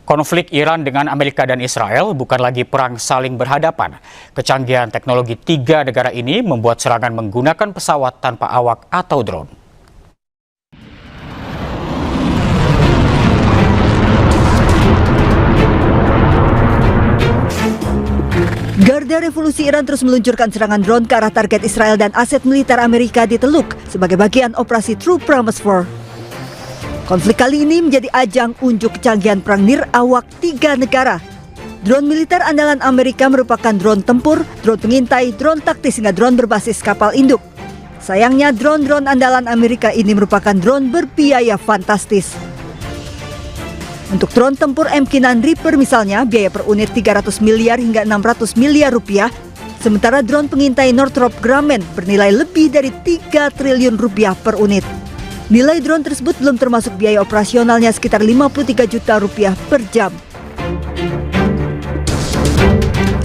Konflik Iran dengan Amerika dan Israel bukan lagi perang saling berhadapan. Kecanggihan teknologi tiga negara ini membuat serangan menggunakan pesawat tanpa awak atau drone. Garda Revolusi Iran terus meluncurkan serangan drone ke arah target Israel dan aset militer Amerika di Teluk sebagai bagian operasi True Promise 4. Konflik kali ini menjadi ajang unjuk kecanggihan perang nirawak tiga negara. Drone militer andalan Amerika merupakan drone tempur, drone pengintai, drone taktis hingga drone berbasis kapal induk. Sayangnya drone-drone andalan Amerika ini merupakan drone berbiaya fantastis. Untuk drone tempur MQ-9 Reaper misalnya, biaya per unit 300 miliar hingga 600 miliar rupiah. Sementara drone pengintai Northrop Grumman bernilai lebih dari 3 triliun rupiah per unit. Nilai drone tersebut belum termasuk biaya operasionalnya sekitar 53 juta rupiah per jam.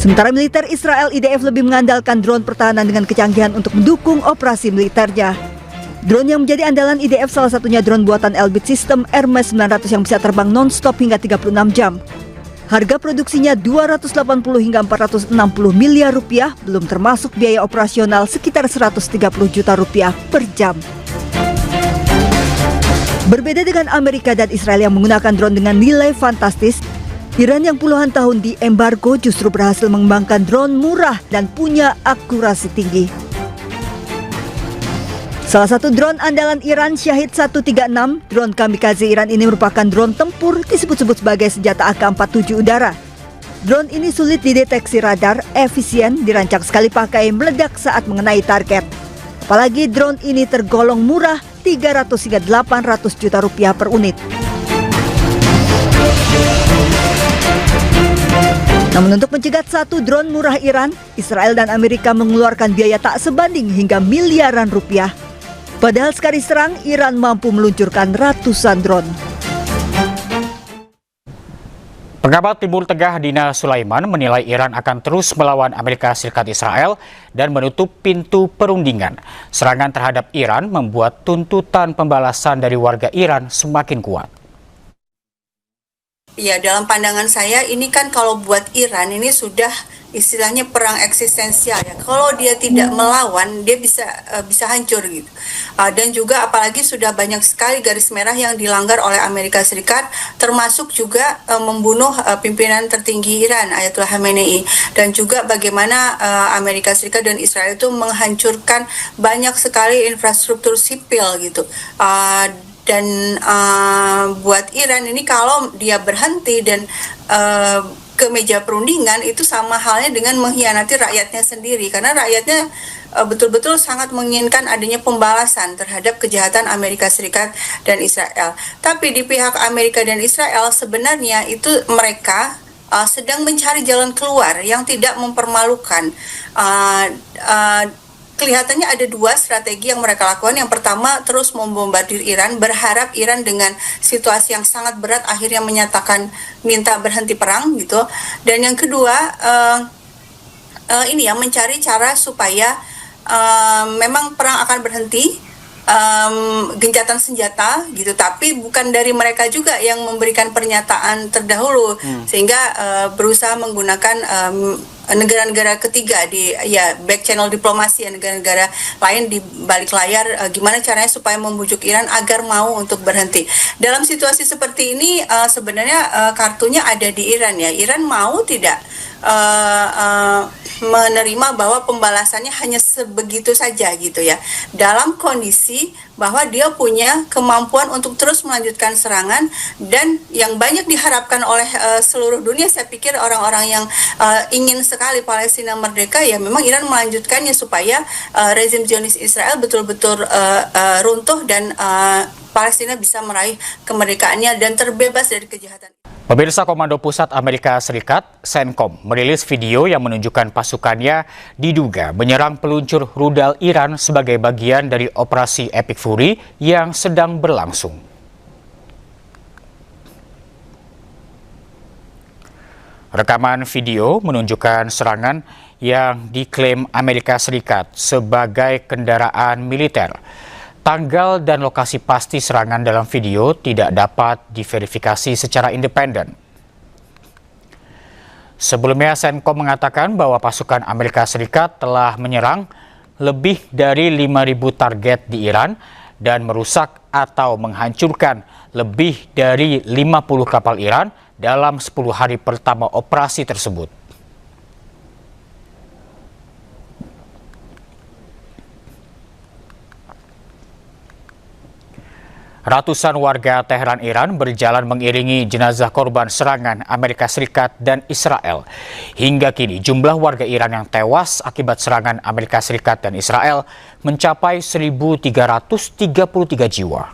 Sementara militer Israel IDF lebih mengandalkan drone pertahanan dengan kecanggihan untuk mendukung operasi militernya. Drone yang menjadi andalan IDF salah satunya drone buatan Elbit System Hermes 900 yang bisa terbang non-stop hingga 36 jam. Harga produksinya 280 hingga 460 miliar rupiah, belum termasuk biaya operasional sekitar 130 juta rupiah per jam. Berbeda dengan Amerika dan Israel yang menggunakan drone dengan nilai fantastis, Iran yang puluhan tahun diembargo justru berhasil mengembangkan drone murah dan punya akurasi tinggi. Salah satu drone andalan Iran, Shahid 136, drone kamikaze Iran ini merupakan drone tempur disebut-sebut sebagai senjata AK-47 udara. Drone ini sulit dideteksi radar, efisien, dirancang sekali pakai, meledak saat mengenai target. Apalagi drone ini tergolong murah, 300 hingga 800 juta rupiah per unit. Namun untuk mencegat satu drone murah Iran, Israel dan Amerika mengeluarkan biaya tak sebanding hingga miliaran rupiah. Padahal sekali serang, Iran mampu meluncurkan ratusan drone. Pengamat Timur Tengah Dina Sulaiman menilai Iran akan terus melawan Amerika Serikat Israel dan menutup pintu perundingan. Serangan terhadap Iran membuat tuntutan pembalasan dari warga Iran semakin kuat. Ya, dalam pandangan saya ini kan kalau buat Iran ini sudah istilahnya perang eksistensial ya. Kalau dia tidak melawan, dia bisa hancur gitu. Dan juga apalagi sudah banyak sekali garis merah yang dilanggar oleh Amerika Serikat, termasuk juga membunuh pimpinan tertinggi Iran, Ayatollah Khamenei, dan juga bagaimana Amerika Serikat dan Israel itu menghancurkan banyak sekali infrastruktur sipil gitu. Dan buat Iran ini kalau dia berhenti dan ke meja perundingan itu sama halnya dengan mengkhianati rakyatnya sendiri, karena rakyatnya betul-betul sangat menginginkan adanya pembalasan terhadap kejahatan Amerika Serikat dan Israel. Tapi di pihak Amerika dan Israel sebenarnya itu mereka sedang mencari jalan keluar yang tidak mempermalukan. Kelihatannya ada dua strategi yang mereka lakukan. Yang pertama, terus membombardir Iran, berharap Iran dengan situasi yang sangat berat akhirnya menyatakan minta berhenti perang gitu. Dan yang kedua, ini ya, mencari cara supaya memang perang akan berhenti, gencatan senjata gitu, tapi bukan dari mereka juga yang memberikan pernyataan terdahulu, sehingga berusaha menggunakan negara-negara ketiga di back channel diplomasi ya, negara-negara lain di balik layar, gimana caranya supaya membujuk Iran agar mau untuk berhenti. Dalam situasi seperti ini sebenarnya kartunya ada di Iran ya. Iran mau tidak menerima bahwa pembalasannya hanya sebegitu saja gitu ya, dalam kondisi bahwa dia punya kemampuan untuk terus melanjutkan serangan. Dan yang banyak diharapkan oleh seluruh dunia, saya pikir orang-orang yang ingin sekali Palestina merdeka, ya memang Iran melanjutkannya supaya rezim Zionis Israel betul-betul runtuh dan Palestina bisa meraih kemerdekaannya dan terbebas dari kejahatan. Pemirsa, Komando Pusat Amerika Serikat, CENTCOM, merilis video yang menunjukkan pasukannya diduga menyerang peluncur rudal Iran sebagai bagian dari operasi Epic Fury yang sedang berlangsung. Rekaman video menunjukkan serangan yang diklaim Amerika Serikat sebagai kendaraan militer. Tanggal dan lokasi pasti serangan dalam video tidak dapat diverifikasi secara independen. Sebelumnya, CENTCOM mengatakan bahwa pasukan Amerika Serikat telah menyerang lebih dari 5.000 target di Iran dan merusak atau menghancurkan lebih dari 50 kapal Iran dalam 10 hari pertama operasi tersebut. Ratusan warga Teheran, Iran berjalan mengiringi jenazah korban serangan Amerika Serikat dan Israel. Hingga kini jumlah warga Iran yang tewas akibat serangan Amerika Serikat dan Israel mencapai 1.333 jiwa.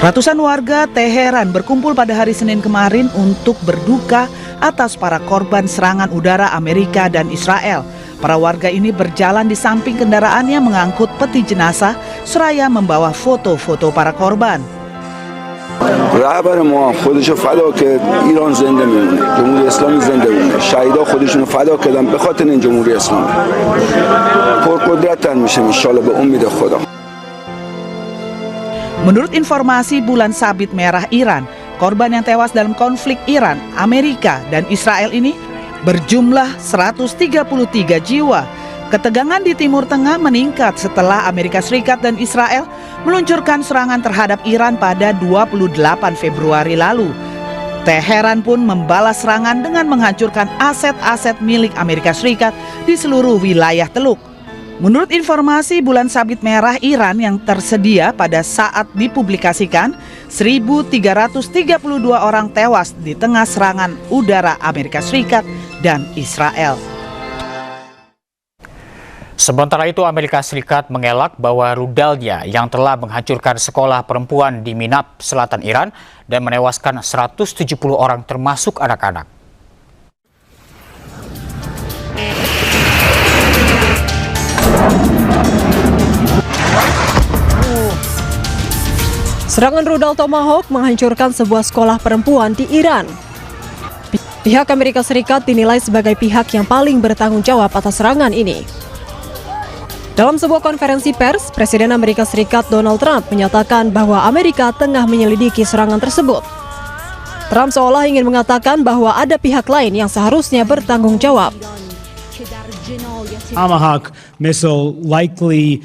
Ratusan warga Teheran berkumpul pada hari Senin kemarin untuk berduka atas para korban serangan udara Amerika dan Israel. Para warga ini berjalan di samping kendaraan yang mengangkut peti jenazah seraya membawa foto-foto para korban. رهبر ما خودشو فدا کرد ایران زنده میمونه جمهوری اسلامی زنده میمونه شهیدا خودشونو فدا کردن به خاطر این جمهوری اسلامی پرقدرت‌تر میشه ان شاءالله به امید خدا. Menurut informasi Bulan Sabit Merah Iran, korban yang tewas dalam konflik Iran, Amerika, dan Israel ini berjumlah 133 jiwa. Ketegangan di Timur Tengah meningkat setelah Amerika Serikat dan Israel meluncurkan serangan terhadap Iran pada 28 Februari lalu. Teheran pun membalas serangan dengan menghancurkan aset-aset milik Amerika Serikat di seluruh wilayah Teluk. Menurut informasi Bulan Sabit Merah Iran yang tersedia pada saat dipublikasikan, 1.332 orang tewas di tengah serangan udara Amerika Serikat dan Israel. Sementara itu, Amerika Serikat mengelak bahwa rudalnya yang telah menghancurkan sekolah perempuan di Minab, selatan Iran, dan menewaskan 170 orang termasuk anak-anak. Serangan rudal Tomahawk menghancurkan sebuah sekolah perempuan di Iran. Pihak Amerika Serikat dinilai sebagai pihak yang paling bertanggung jawab atas serangan ini. Dalam sebuah konferensi pers, Presiden Amerika Serikat Donald Trump menyatakan bahwa Amerika tengah menyelidiki serangan tersebut. Trump seolah ingin mengatakan bahwa ada pihak lain yang seharusnya bertanggung jawab. Tomahawk missile likely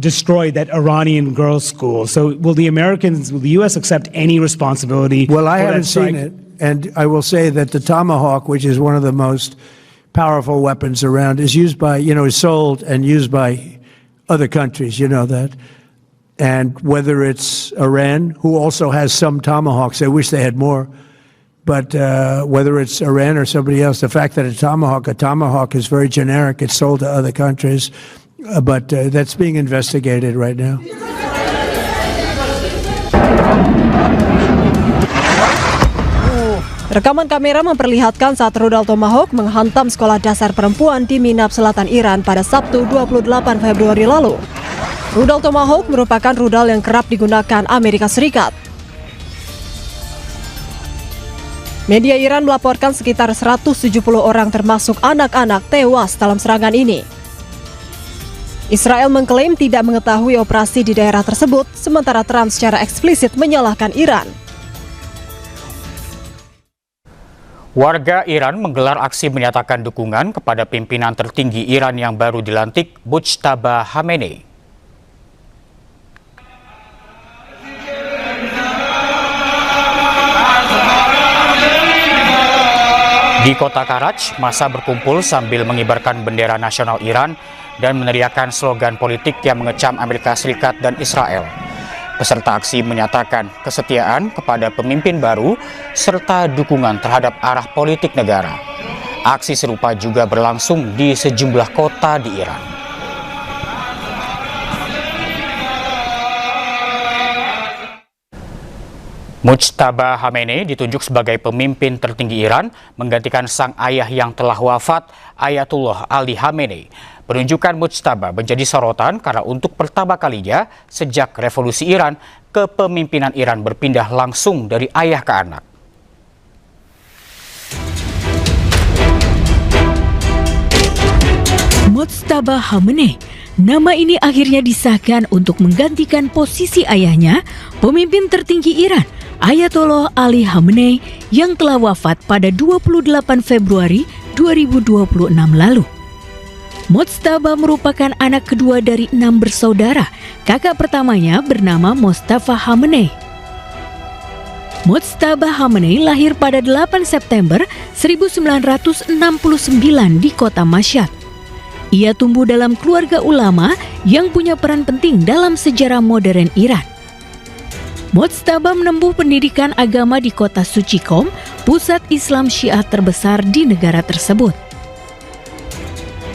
destroyed that Iranian girls' school. So will the U.S. accept any responsibility? Well, I haven't seen it, and I will say that the Tomahawk, which is one of the most powerful weapons around, is used by, is sold and used by other countries, you know that. And whether it's Iran, who also has some Tomahawks, I wish they had more, but whether it's Iran or somebody else, the fact that a Tomahawk is very generic, it's sold to other countries, but that's being investigated right now. Rekaman kamera memperlihatkan saat rudal Tomahawk menghantam sekolah dasar perempuan di Minab, selatan Iran pada Sabtu 28 Februari lalu. Rudal Tomahawk merupakan rudal yang kerap digunakan Amerika Serikat. Media Iran melaporkan sekitar 170 orang termasuk anak-anak tewas dalam serangan ini. Israel mengklaim tidak mengetahui operasi di daerah tersebut, sementara Trump secara eksplisit menyalahkan Iran. Warga Iran menggelar aksi menyatakan dukungan kepada pimpinan tertinggi Iran yang baru dilantik, Mujtaba Khamenei. Di kota Karaj, massa berkumpul sambil mengibarkan bendera nasional Iran dan meneriakkan slogan politik yang mengecam Amerika Serikat dan Israel. Peserta aksi menyatakan kesetiaan kepada pemimpin baru serta dukungan terhadap arah politik negara. Aksi serupa juga berlangsung di sejumlah kota di Iran. Mujtaba Khamenei ditunjuk sebagai pemimpin tertinggi Iran, menggantikan sang ayah yang telah wafat, Ayatullah Ali Khamenei. Penunjukan Mujtaba menjadi sorotan karena untuk pertama kalinya sejak revolusi Iran, kepemimpinan Iran berpindah langsung dari ayah ke anak. Mujtaba Khamenei, nama ini akhirnya disahkan untuk menggantikan posisi ayahnya, pemimpin tertinggi Iran, Ayatollah Ali Khamenei yang telah wafat pada 28 Februari 2026 lalu. Mojtaba merupakan anak kedua dari 6 bersaudara. Kakak pertamanya bernama Mostafa Khamenei. Mojtaba Khamenei lahir pada 8 September 1969 di kota Mashhad. Ia tumbuh dalam keluarga ulama yang punya peran penting dalam sejarah modern Iran. Mojtaba menempuh pendidikan agama di kota suci Qom, pusat Islam Syiah terbesar di negara tersebut.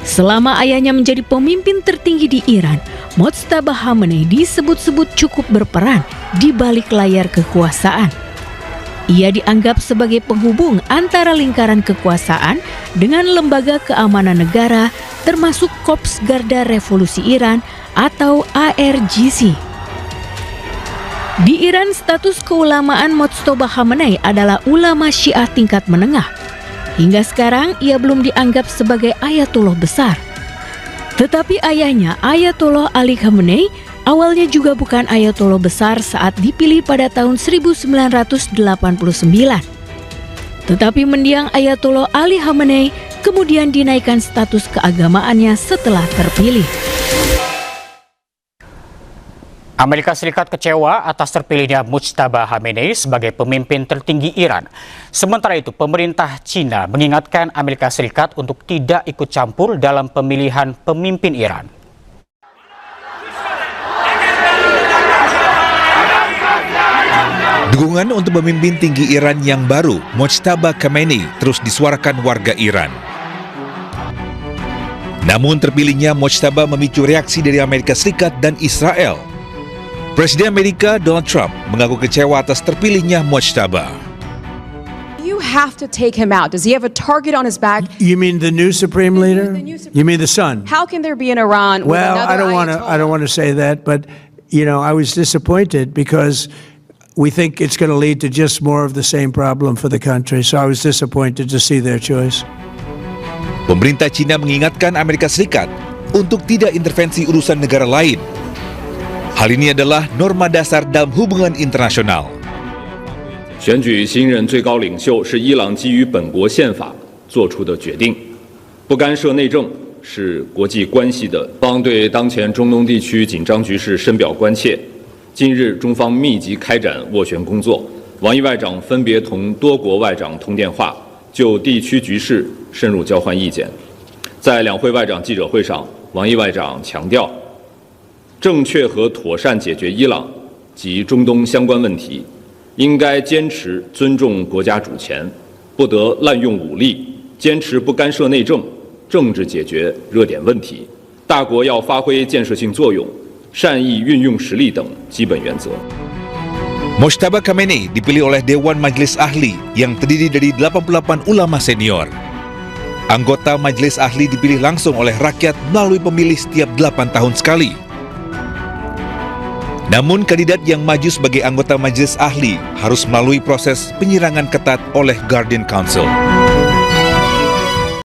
Selama ayahnya menjadi pemimpin tertinggi di Iran, Mojtaba Khamenei disebut-sebut cukup berperan di balik layar kekuasaan. Ia dianggap sebagai penghubung antara lingkaran kekuasaan dengan lembaga keamanan negara, termasuk Korps Garda Revolusi Iran atau ARGC. Di Iran, status keulamaan Mojtaba Khamenei adalah ulama Syiah tingkat menengah. Hingga sekarang, ia belum dianggap sebagai ayatollah besar. Tetapi ayahnya, Ayatollah Ali Khamenei, awalnya juga bukan ayatollah besar saat dipilih pada tahun 1989. Tetapi mendiang Ayatollah Ali Khamenei kemudian dinaikkan status keagamaannya setelah terpilih. Amerika Serikat kecewa atas terpilihnya Mojtaba Khamenei sebagai pemimpin tertinggi Iran. Sementara itu, pemerintah Cina mengingatkan Amerika Serikat untuk tidak ikut campur dalam pemilihan pemimpin Iran. Dukungan untuk pemimpin tinggi Iran yang baru, Mojtaba Khamenei, terus disuarakan warga Iran. Namun terpilihnya Mojtaba memicu reaksi dari Amerika Serikat dan Israel. Presiden Amerika Donald Trump mengaku kecewa atas terpilihnya Mojtaba. You have to take him out. Does he have a target on his back? You mean the new supreme leader? You mean the son? How can there be an Iran with Well, another I don't want to say that, but you know, I was disappointed because we think it's going to lead to just more of the same problem for the country. So I was disappointed to see their choice. Pemerintah Cina mengingatkan Amerika Serikat untuk tidak intervensi urusan negara lain. Hal ini adalah norma dasar dalam hubungan internasional. 选举新任最高领袖是伊朗基于本国宪法做出的决定，不干涉内政是国际关系的。方对当前中东地区紧张局势深表关切。近日，中方密集开展斡旋工作，王毅外长分别同多国外长通电话，就地区局势深入交换意见。在两会外长记者会上，王毅外长强调，正确和妥善解决伊朗及中东相关问题，应该坚持尊重国家主权，不得滥用武力，坚持不干涉内政，政治解决热点问题。大国要发挥建设性作用，善意运用实力等基本原则。 Mojtaba Khamenei dipilih oleh Dewan Majelis Ahli yang terdiri dari 88 ulama senior. Anggota Majelis Ahli dipilih langsung oleh rakyat melalui pemilih setiap 8 tahun sekali. Namun kandidat yang maju sebagai anggota Majelis Ahli harus melalui proses penyirangan ketat oleh Guardian Council.